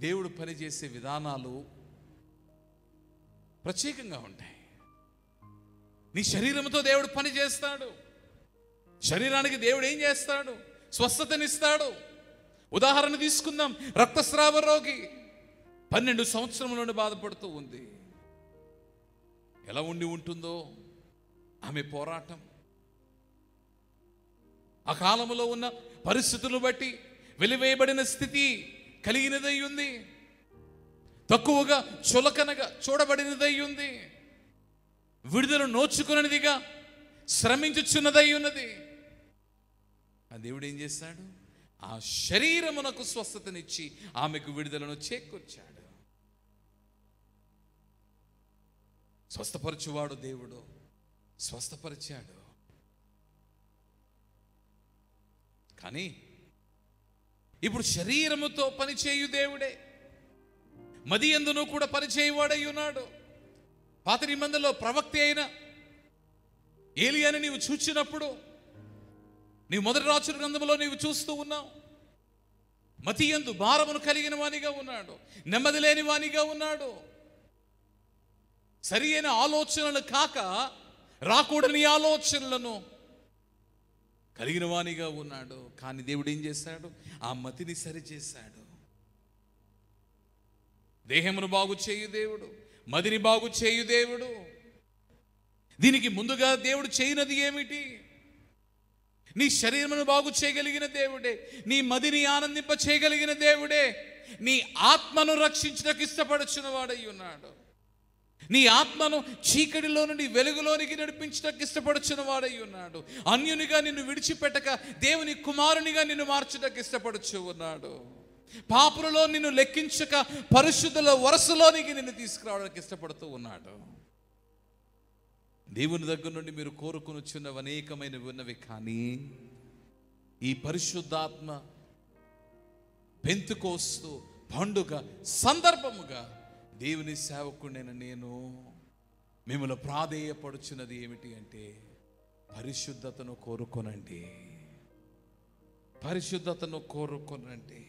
దేవుడు పనిచేసే విధానాలు ప్రత్యేకంగా ఉంటాయి. నీ శరీరంతో దేవుడు పని చేస్తాడు. శరీరానికి దేవుడు ఏం చేస్తాడు? స్వస్థతనిస్తాడు. ఉదాహరణ తీసుకుందాం. రక్తస్రావ రోగి 12 సంవత్సరముల నుండి బాధపడుతూ ఉంది. ఎలా ఉంటుందో ఆమె పోరాటం. ఆ కాలంలో ఉన్న పరిస్థితులను బట్టి వెలివేయబడిన స్థితి కలిగినదై ఉంది. తక్కువగా చులకనగా చూడబడినదై ఉంది. విడుదల నోచుకున్నదిగా శ్రమించుచున్నదై ఉన్నది. ఆ దేవుడు ఏం చేస్తాడు? ఆ శరీరమునకు స్వస్థతనిచ్చి ఆమెకు విడుదలను చేకూర్చాడు. స్వస్థపరచువాడు దేవుడు. స్వస్థపరిచాడు. కానీ ఇప్పుడు శరీరముతో పనిచేయు దేవుడే మదియందును కూడా పనిచేయువాడై ఉన్నాడు. పాత నిబంధనలో ప్రవక్త అయిన ఏలియాని నీవు చూచినప్పుడు, నీవు మొదటి రాజుల గ్రంథంలో నీవు చూస్తూ ఉన్నావు. మతియందు భారమును కలిగిన వానిగా ఉన్నాడు. నెమ్మది లేని వానిగా ఉన్నాడు. సరి అయిన ఆలోచనలు కాక రాకూడని ఆలోచనలను కలిగిన వానిగా ఉన్నాడు. కానీ దేవుడు ఏం చేశాడు? ఆ మతిని సరిచేశాడు. దేహమును బాగు చేయు దేవుడు, మదిని బాగు చేయు దేవుడు. దీనికి ముందుగా దేవుడు చేయనది ఏమిటి? నీ శరీరమును బాగు చేయగలిగిన దేవుడే, నీ మదిని ఆనందింప చేయగలిగిన దేవుడే, నీ ఆత్మను రక్షించడానికి ఇష్టపడుచున్న వాడై ఉన్నాడు. నీ ఆత్మను చీకటిలో నుండి వెలుగులోనికి నడిపించడానికి ఇష్టపడుచున్న వాడై ఉన్నాడు. అన్యునిగా నిన్ను విడిచిపెట్టక దేవుని కుమారునిగా నిన్ను మార్చడానికి ఇష్టపడుచు ఉన్నాడు. పాపులలో నిన్ను లెక్కించక పరిశుద్ధుల వరుసలోనికి నిన్ను తీసుకురావడానికి ఇష్టపడుతూ ఉన్నాడు. దేవుని దగ్గర నుండి మీరు కోరుకొనుచున్నవి అనేకమైనవి ఉన్నవి. కానీ ఈ పరిశుద్ధాత్మ పెంతెకోస్తు పండుగ సందర్భముగా దేవుని సేవకుడైన నేను మిమ్మల్ని ప్రాధేయపడుచున్నది ఏమిటి అంటే, పరిశుద్ధతను కోరుకొనండి. పరిశుద్ధతను కోరుకొనండి.